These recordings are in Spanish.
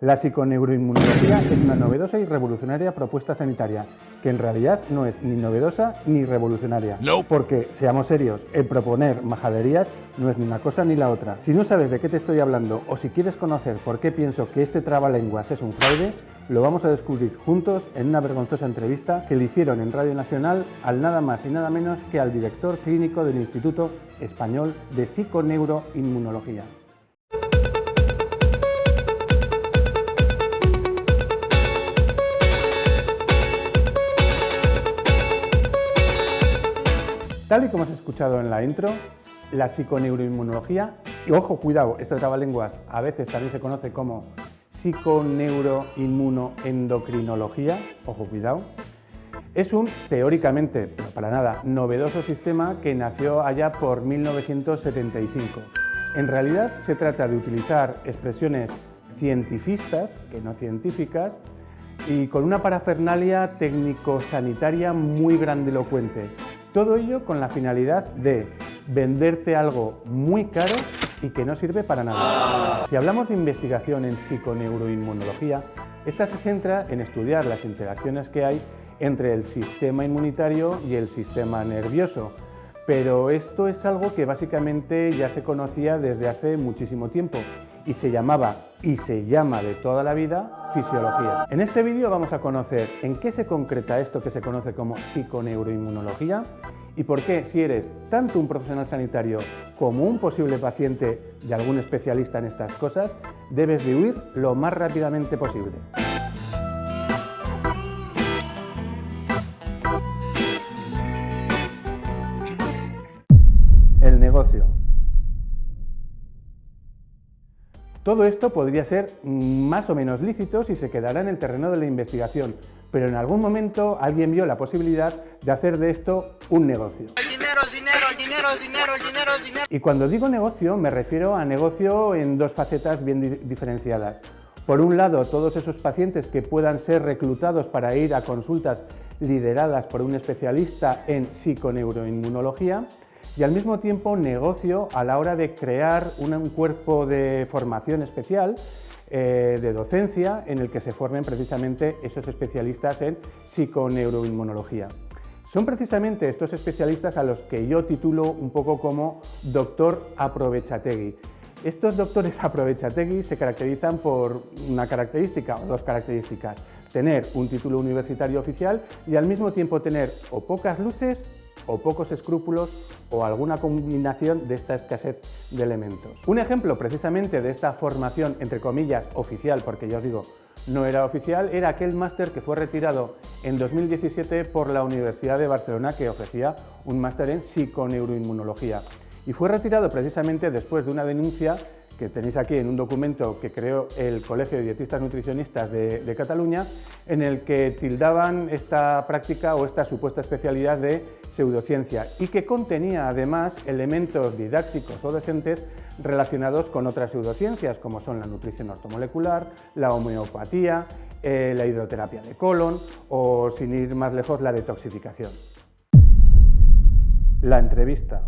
La psiconeuroinmunología es una novedosa y revolucionaria propuesta sanitaria, que en realidad no es ni novedosa ni revolucionaria. No. Porque, seamos serios, el proponer majaderías no es ni una cosa ni la otra. Si no sabes de qué te estoy hablando o si quieres conocer por qué pienso que este trabalenguas es un fraude, lo vamos a descubrir juntos en una vergonzosa entrevista que le hicieron en Radio Nacional al nada más y nada menos que al director clínico del Instituto Español de Psiconeuroinmunología. Tal y como has escuchado en la intro, la psiconeuroinmunología, y ojo, cuidado, este trabalenguas a veces también se conoce como psiconeuroinmunoendocrinología, ojo, cuidado, es un teóricamente, pero para nada, novedoso sistema que nació allá por 1975. En realidad se trata de utilizar expresiones cientifistas, que no científicas, y con una parafernalia técnico-sanitaria muy grandilocuente. Todo ello con la finalidad de venderte algo muy caro y que no sirve para nada. Si hablamos de investigación en psiconeuroinmunología, esta se centra en estudiar las interacciones que hay entre el sistema inmunitario y el sistema nervioso. Pero esto es algo que básicamente ya se conocía desde hace muchísimo tiempo y se llamaba y se llama de toda la vida fisiología. En este vídeo vamos a conocer en qué se concreta esto que se conoce como psiconeuroinmunología y por qué, si eres tanto un profesional sanitario como un posible paciente de algún especialista en estas cosas, debes de huir lo más rápidamente posible. El negocio. Todo esto podría ser más o menos lícito si se quedara en el terreno de la investigación, pero en algún momento alguien vio la posibilidad de hacer de esto un negocio. Dinero. Y cuando digo negocio me refiero a negocio en dos facetas bien diferenciadas. Por un lado, todos esos pacientes que puedan ser reclutados para ir a consultas lideradas por un especialista en psiconeuroinmunología, y al mismo tiempo negocio a la hora de crear un cuerpo de formación especial, de docencia, en el que se formen precisamente esos especialistas en psiconeuroinmunología. Son precisamente estos especialistas a los que yo titulo un poco como doctor aprovechategui. Estos doctores aprovechategui se caracterizan por una característica o dos características: tener un título universitario oficial y al mismo tiempo tener o pocas luces o pocos escrúpulos o alguna combinación de esta escasez de elementos. Un ejemplo precisamente de esta formación, entre comillas, oficial, porque ya os digo, no era oficial, era aquel máster que fue retirado en 2017 por la Universidad de Barcelona, que ofrecía un máster en psiconeuroinmunología. Y fue retirado precisamente después de una denuncia que tenéis aquí en un documento que creó el Colegio de Dietistas Nutricionistas de Cataluña, en el que tildaban esta práctica o esta supuesta especialidad de pseudociencia y que contenía además elementos didácticos o docentes relacionados con otras pseudociencias, como son la nutrición ortomolecular, la homeopatía, la hidroterapia de colon o, sin ir más lejos, la detoxificación. La entrevista.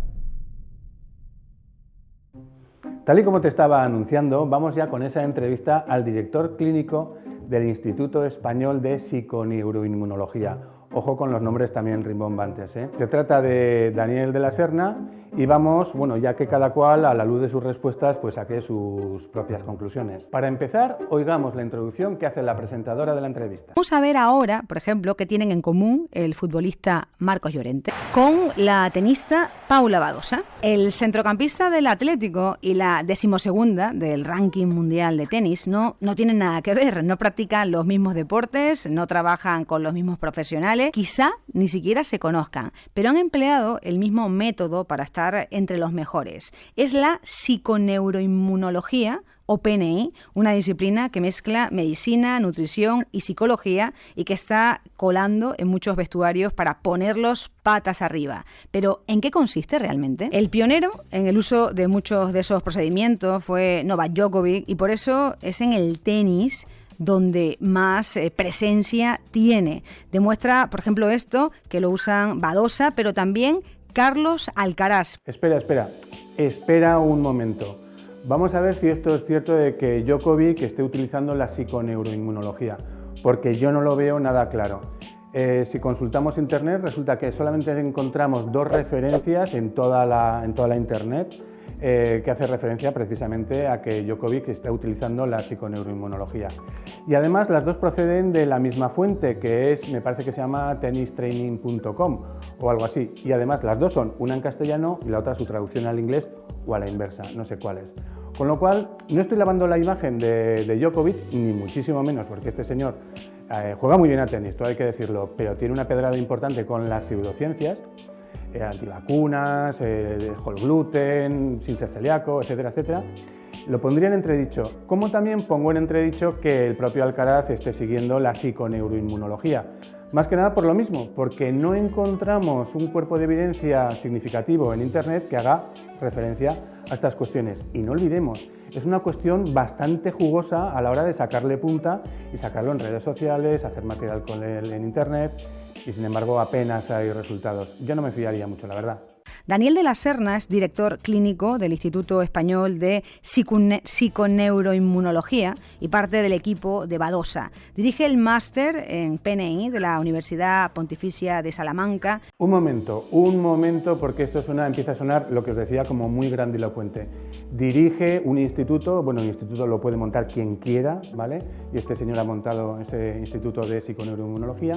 Tal y como te estaba anunciando, vamos ya con esa entrevista al director clínico del Instituto Español de Psiconeuroinmunología. Ojo con los nombres también rimbombantes, ¿eh? Se trata de Daniel de la Serna y vamos, bueno, ya que cada cual, a la luz de sus respuestas, pues saque sus propias conclusiones. Para empezar, oigamos la introducción que hace la presentadora de la entrevista. Vamos a ver ahora, por ejemplo, qué tienen en común el futbolista Marcos Llorente con la tenista Paula Badosa. El centrocampista del Atlético y la 12ª del ranking mundial de tenis no tienen nada que ver, no practican los mismos deportes, no trabajan con los mismos profesionales, quizá ni siquiera se conozcan, pero han empleado el mismo método para estar entre los mejores. Es la psiconeuroinmunología, o PNI, una disciplina que mezcla medicina, nutrición y psicología y que está colando en muchos vestuarios para ponerlos patas arriba. Pero, ¿en qué consiste realmente? El pionero en el uso de muchos de esos procedimientos fue Novak Djokovic y por eso es en el tenis donde más presencia tiene. Demuestra, por ejemplo, esto, que lo usan Badosa, pero también Carlos Alcaraz. Espera un momento. Vamos a ver si esto es cierto de que Djokovic esté utilizando la psiconeuroinmunología, porque yo no lo veo nada claro. Si consultamos internet, resulta que solamente encontramos 2 referencias en toda la internet que hace referencia precisamente a que Djokovic está utilizando la psiconeuroinmunología. Y además las 2 proceden de la misma fuente, que es, me parece que se llama tennistraining.com o algo así. Y además las 2 son, una en castellano y la otra su traducción al inglés o a la inversa, no sé cuál es. Con lo cual, no estoy lavando la imagen de Djokovic, ni muchísimo menos, porque este señor juega muy bien a tenis, todo hay que decirlo, pero tiene una pedrada importante con las pseudociencias, antivacunas, whole gluten, sin ser celíaco, etcétera, etcétera. Lo pondría en entredicho, como también pongo en entredicho que el propio Alcaraz esté siguiendo la psiconeuroinmunología. Más que nada por lo mismo, porque no encontramos un cuerpo de evidencia significativo en Internet que haga referencia a estas cuestiones. Y no olvidemos, es una cuestión bastante jugosa a la hora de sacarle punta y sacarlo en redes sociales, hacer material con él en Internet, y sin embargo apenas hay resultados. Yo no me fiaría mucho, la verdad. Daniel de la Serna es director clínico del Instituto Español de Psiconeuroinmunología y parte del equipo de Badosa. Dirige el máster en PNI de la Universidad Pontificia de Salamanca. Un momento, porque esto empieza a sonar lo que os decía como muy grandilocuente. Dirige un instituto, bueno, el instituto lo puede montar quien quiera, ¿vale? Y este señor ha montado ese Instituto de Psiconeuroinmunología.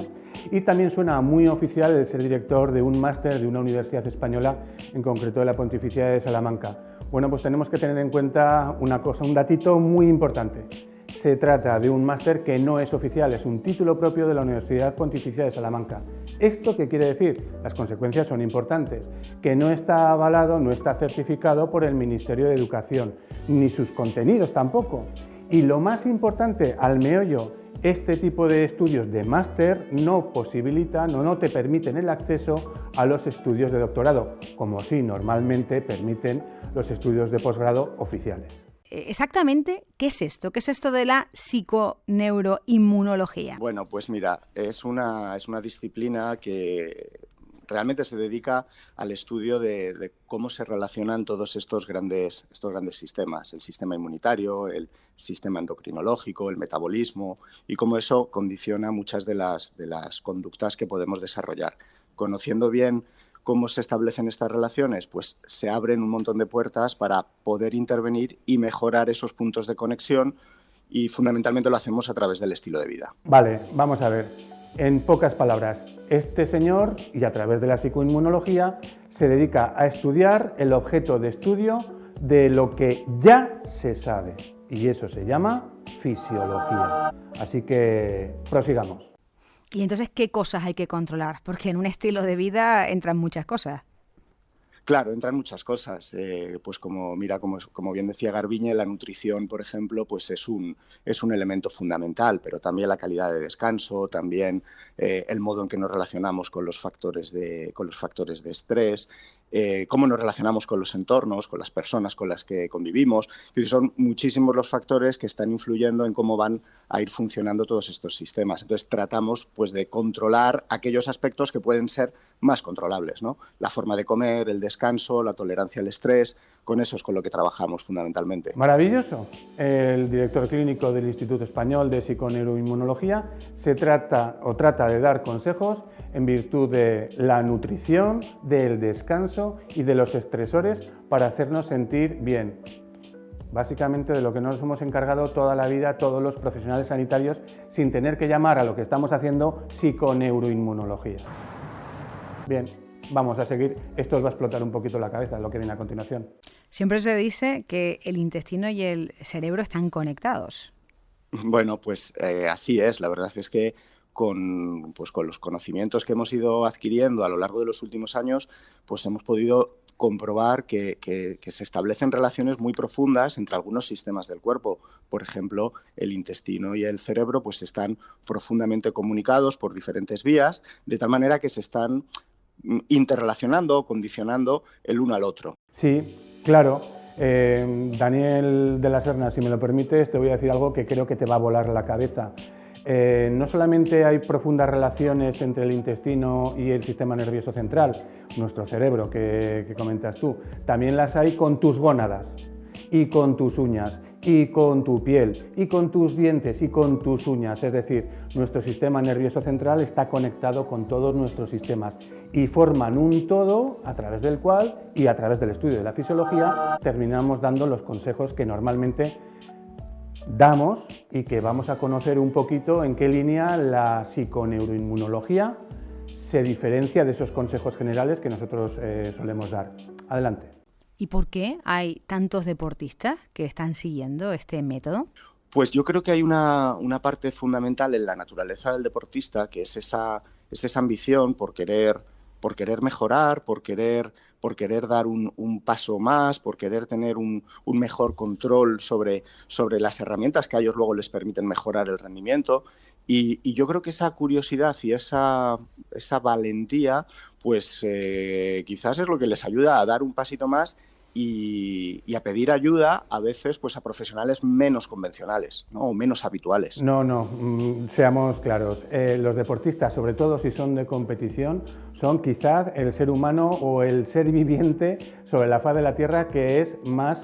Y también suena muy oficial el ser director de un máster de una universidad española, en concreto de la Pontificia de Salamanca. Bueno, pues tenemos que tener en cuenta una cosa, un datito muy importante. Se trata de un máster que no es oficial, es un título propio de la Universidad Pontificia de Salamanca. ¿Esto qué quiere decir? Las consecuencias son importantes, que no está avalado, no está certificado por el Ministerio de Educación, ni sus contenidos tampoco. Y lo más importante, al meollo, este tipo de estudios de máster no posibilitan o no te permiten el acceso a los estudios de doctorado, como sí normalmente permiten los estudios de posgrado oficiales. Exactamente, ¿qué es esto? ¿Qué es esto de la psiconeuroinmunología? Bueno, pues mira, es una disciplina que realmente se dedica al estudio de cómo se relacionan todos estos grandes sistemas, el sistema inmunitario, el sistema endocrinológico, el metabolismo, y cómo eso condiciona muchas de las conductas que podemos desarrollar. Conociendo bien cómo se establecen estas relaciones, pues se abren un montón de puertas para poder intervenir y mejorar esos puntos de conexión, y fundamentalmente lo hacemos a través del estilo de vida. Vale, vamos a ver. En pocas palabras, este señor, y a través de la psicoinmunología, se dedica a estudiar el objeto de estudio de lo que ya se sabe, y eso se llama fisiología. Así que prosigamos. Y entonces, ¿qué cosas hay que controlar? Porque en un estilo de vida entran muchas cosas. Claro, entran muchas cosas. Pues como bien decía Garbiñe, la nutrición, por ejemplo, pues es un elemento fundamental, pero también la calidad de descanso, también el modo en que nos relacionamos con los factores de estrés, cómo nos relacionamos con los entornos, con las personas con las que convivimos. Son muchísimos los factores que están influyendo en cómo van a ir funcionando todos estos sistemas. Entonces tratamos pues de controlar aquellos aspectos que pueden ser más controlables, ¿no? La forma de comer, el descanso, la tolerancia al estrés, con eso es con lo que trabajamos fundamentalmente. Maravilloso. El director clínico del Instituto Español de Psiconeuroinmunología trata de dar consejos en virtud de la nutrición, del descanso y de los estresores para hacernos sentir bien. Básicamente de lo que nos hemos encargado toda la vida todos los profesionales sanitarios, sin tener que llamar a lo que estamos haciendo psiconeuroinmunología. Bien, vamos a seguir. Esto os va a explotar un poquito la cabeza, lo que viene a continuación. Siempre se dice que el intestino y el cerebro están conectados. Bueno, pues así es. La verdad es que con los conocimientos que hemos ido adquiriendo a lo largo de los últimos años, pues hemos podido comprobar que se establecen relaciones muy profundas entre algunos sistemas del cuerpo. Por ejemplo, el intestino y el cerebro pues están profundamente comunicados por diferentes vías, de tal manera que se están interrelacionando, condicionando el uno al otro. Sí, claro. Daniel de la Serna, si me lo permites, te voy a decir algo que creo que te va a volar la cabeza. No solamente hay profundas relaciones entre el intestino y el sistema nervioso central, nuestro cerebro que comentas tú, también las hay con tus gónadas. y con tus uñas, y con tu piel, y con tus dientes, y con tus uñas. Es decir, nuestro sistema nervioso central está conectado con todos nuestros sistemas y forman un todo a través del cual, y a través del estudio de la fisiología, terminamos dando los consejos que normalmente damos y que vamos a conocer un poquito en qué línea la psiconeuroinmunología se diferencia de esos consejos generales que nosotros solemos dar. Adelante. ¿Y por qué hay tantos deportistas que están siguiendo este método? Pues yo creo que hay una parte fundamental en la naturaleza del deportista, que es esa ambición por querer mejorar, por querer dar un paso más, por querer tener un mejor control sobre las herramientas que a ellos luego les permiten mejorar el rendimiento. Y yo creo que esa curiosidad y esa valentía, pues quizás es lo que les ayuda a dar un pasito más y a pedir ayuda a veces pues a profesionales menos convencionales, ¿no? O menos habituales. No, seamos claros. Los deportistas, sobre todo si son de competición, son quizás el ser humano o el ser viviente sobre la faz de la Tierra que es más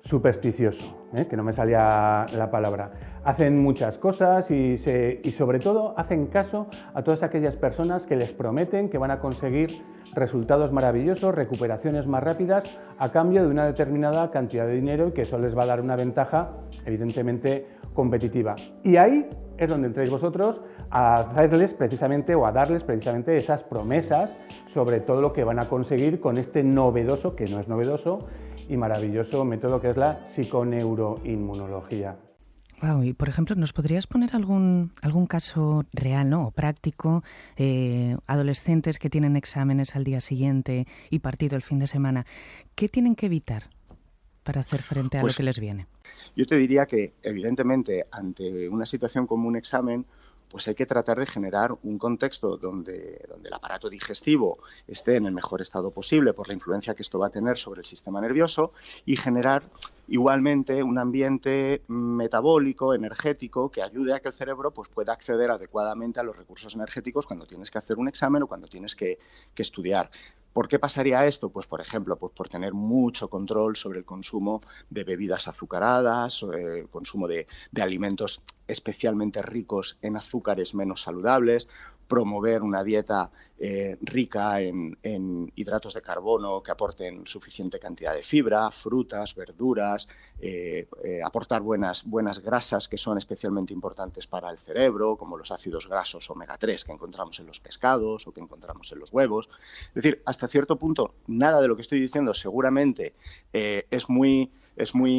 supersticioso, que no me salía la palabra. Hacen muchas cosas y sobre todo hacen caso a todas aquellas personas que les prometen que van a conseguir resultados maravillosos, recuperaciones más rápidas a cambio de una determinada cantidad de dinero y que eso les va a dar una ventaja evidentemente competitiva. Y ahí es donde entráis vosotros a hacerles precisamente o a darles precisamente esas promesas sobre todo lo que van a conseguir con este novedoso, que no es novedoso, y maravilloso método que es la psiconeuroinmunología. Wow, y por ejemplo, ¿nos podrías poner algún caso real, ¿no? O práctico, adolescentes que tienen exámenes al día siguiente y partido el fin de semana? ¿Qué tienen que evitar para hacer frente a lo que les viene? Yo te diría que, evidentemente, ante una situación como un examen, pues hay que tratar de generar un contexto donde el aparato digestivo esté en el mejor estado posible por la influencia que esto va a tener sobre el sistema nervioso y generar igualmente un ambiente metabólico, energético, que ayude a que el cerebro pues, pueda acceder adecuadamente a los recursos energéticos cuando tienes que hacer un examen o cuando tienes que estudiar. ¿Por qué pasaría esto? Pues, por ejemplo, pues por tener mucho control sobre el consumo de bebidas azucaradas, el consumo de alimentos especialmente ricos en azúcares menos saludables, promover una dieta rica en hidratos de carbono que aporten suficiente cantidad de fibra, frutas, verduras, aportar buenas grasas que son especialmente importantes para el cerebro, como los ácidos grasos omega 3 que encontramos en los pescados o que encontramos en los huevos. Es decir, hasta cierto punto, nada de lo que estoy diciendo seguramente es muy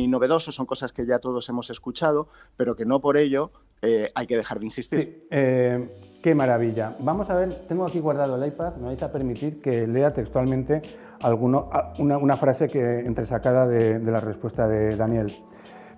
novedoso, son cosas que ya todos hemos escuchado, pero que no por ello hay que dejar de insistir. Sí, qué maravilla. Vamos a ver, tengo aquí guardado el iPad, me vais a permitir que lea textualmente una frase que entresacada de la respuesta de Daniel.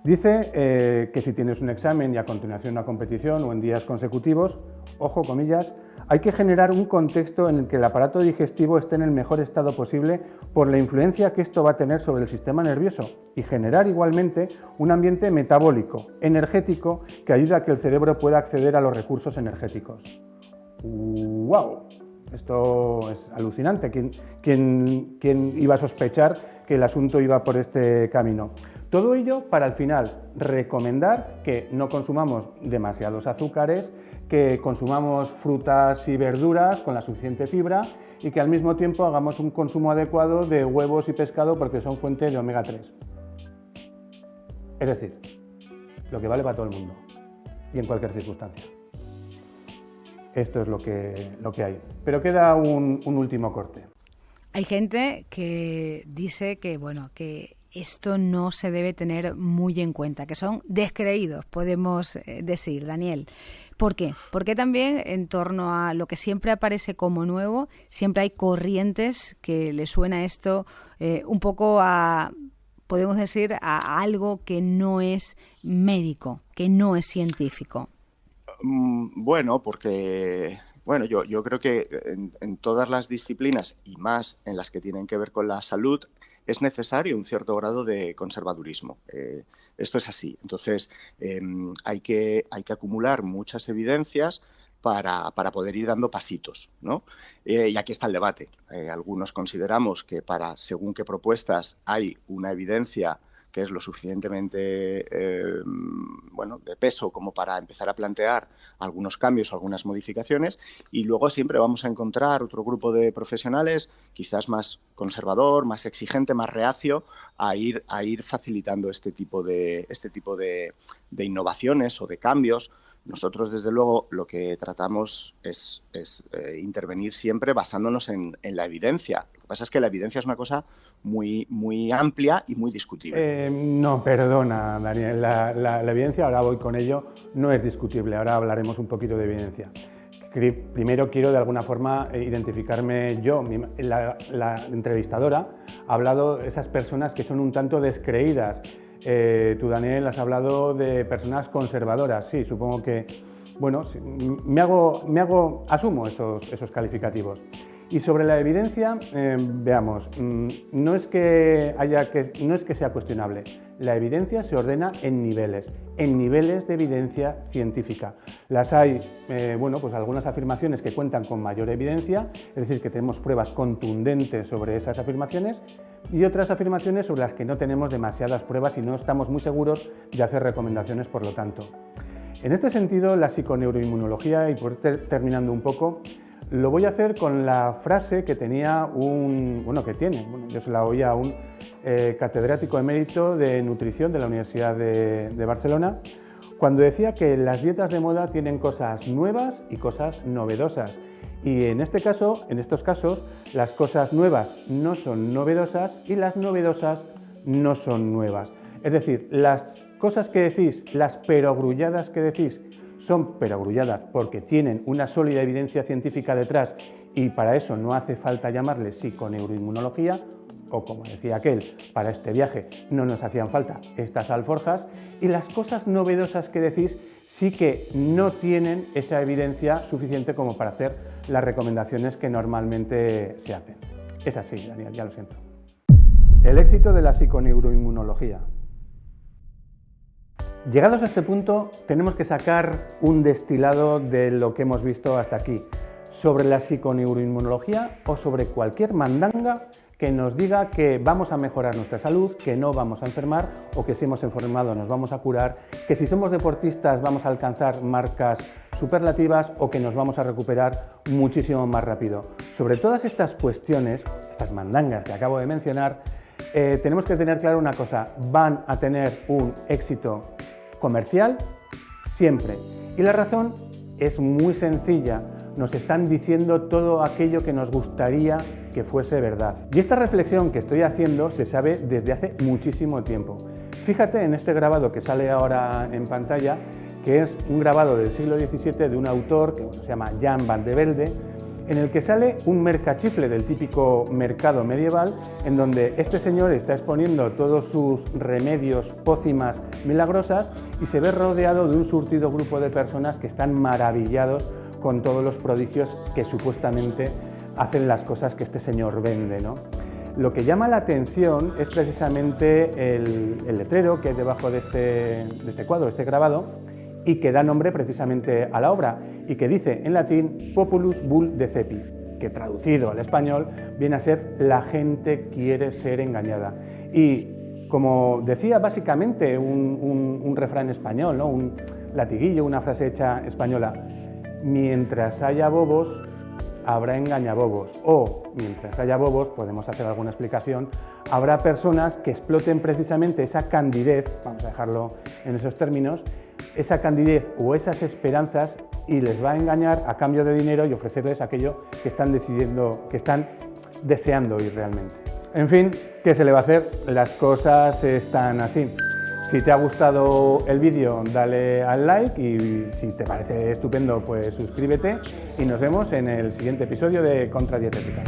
Dice que si tienes un examen y a continuación una competición o en días consecutivos, ojo, comillas, hay que generar un contexto en el que el aparato digestivo esté en el mejor estado posible por la influencia que esto va a tener sobre el sistema nervioso y generar igualmente un ambiente metabólico, energético, que ayude a que el cerebro pueda acceder a los recursos energéticos. ¡Wow! Esto es alucinante. ¿Quién iba a sospechar que el asunto iba por este camino? Todo ello para al final recomendar que no consumamos demasiados azúcares, que consumamos frutas y verduras con la suficiente fibra y que al mismo tiempo hagamos un consumo adecuado de huevos y pescado porque son fuente de omega 3. Es decir, lo que vale para todo el mundo y en cualquier circunstancia. Esto es lo que hay. Pero queda un último corte. Hay gente que dice que, que esto no se debe tener muy en cuenta, que son descreídos, podemos decir, Daniel. ¿Por qué? Porque también en torno a lo que siempre aparece como nuevo, siempre hay corrientes que le suena esto un poco a, podemos decir, a algo que no es médico, que no es científico. Bueno, porque yo creo que en todas las disciplinas y más en las que tienen que ver con la salud es necesario un cierto grado de conservadurismo. Esto es así. Entonces, hay que acumular muchas evidencias para poder ir dando pasitos, ¿no? Y aquí está el debate. Algunos consideramos que para según qué propuestas hay una evidencia que es lo suficientemente de peso como para empezar a plantear algunos cambios o algunas modificaciones, y luego siempre vamos a encontrar otro grupo de profesionales quizás más conservador, más exigente, más reacio a ir facilitando este tipo de innovaciones o de cambios. Nosotros, desde luego, lo que tratamos es intervenir siempre basándonos en la evidencia. Lo que pasa es que la evidencia es una cosa muy, muy amplia y muy discutible. No, perdona, Daniel. La evidencia, ahora voy con ello, no es discutible. Ahora hablaremos un poquito de evidencia. Primero quiero, de alguna forma, identificarme yo. La entrevistadora ha hablado de esas personas que son un tanto descreídas. Tú, Daniel, has hablado de personas conservadoras. Sí, supongo que, bueno, asumo esos calificativos. Y sobre la evidencia, veamos, no es que sea cuestionable. La evidencia se ordena en niveles de evidencia científica. Las hay, pues algunas afirmaciones que cuentan con mayor evidencia, es decir, que tenemos pruebas contundentes sobre esas afirmaciones, y otras afirmaciones sobre las que no tenemos demasiadas pruebas y no estamos muy seguros de hacer recomendaciones, por lo tanto. En este sentido, la psiconeuroinmunología, y por terminando un poco, lo voy a hacer con la frase que tenía yo se la oí a un catedrático emérito de nutrición de la Universidad de Barcelona, cuando decía que las dietas de moda tienen cosas nuevas y cosas novedosas. Y en estos casos, las cosas nuevas no son novedosas y las novedosas no son nuevas. Es decir, las cosas que decís, las perogrulladas que decís, son perogrulladas porque tienen una sólida evidencia científica detrás y para eso no hace falta llamarle psiconeuroinmunología, o como decía aquel, para este viaje no nos hacían falta estas alforjas, y las cosas novedosas que decís sí que no tienen esa evidencia suficiente como para hacer las recomendaciones que normalmente se hacen. Es así, Daniel, ya lo siento. El éxito de la psiconeuroinmunología. Llegados a este punto, tenemos que sacar un destilado de lo que hemos visto hasta aquí, sobre la psiconeuroinmunología o sobre cualquier mandanga que nos diga que vamos a mejorar nuestra salud, que no vamos a enfermar o que si hemos enfermado nos vamos a curar, que si somos deportistas vamos a alcanzar marcas superlativas o que nos vamos a recuperar muchísimo más rápido. Sobre todas estas cuestiones, estas mandangas que acabo de mencionar, tenemos que tener claro una cosa: van a tener un éxito comercial siempre. Y la razón es muy sencilla. Nos están diciendo todo aquello que nos gustaría que fuese verdad. Y esta reflexión que estoy haciendo se sabe desde hace muchísimo tiempo. Fíjate en este grabado que sale ahora en pantalla, que es un grabado del siglo XVII de un autor que se llama Jan van de Velde, en el que sale un mercachifle del típico mercado medieval, en donde este señor está exponiendo todos sus remedios, pócimas milagrosas, y se ve rodeado de un surtido grupo de personas que están maravillados con todos los prodigios que supuestamente hacen las cosas que este señor vende, ¿no? Lo que llama la atención es precisamente el letrero que hay debajo de este cuadro, de este grabado, y que da nombre precisamente a la obra, y que dice en latín Populus vul decepit, que traducido al español viene a ser la gente quiere ser engañada. Y como decía básicamente un refrán español, ¿no? Un latiguillo, una frase hecha española: mientras haya bobos, habrá engañabobos, o mientras haya bobos, podemos hacer alguna explicación, habrá personas que exploten precisamente esa candidez, vamos a dejarlo en esos términos, esa candidez o esas esperanzas, y les va a engañar a cambio de dinero y ofrecerles aquello que están deseando oír realmente. En fin, ¿qué se le va a hacer? Las cosas están así. Si te ha gustado el vídeo, dale al like, y si te parece estupendo, pues suscríbete, y nos vemos en el siguiente episodio de Contradietética.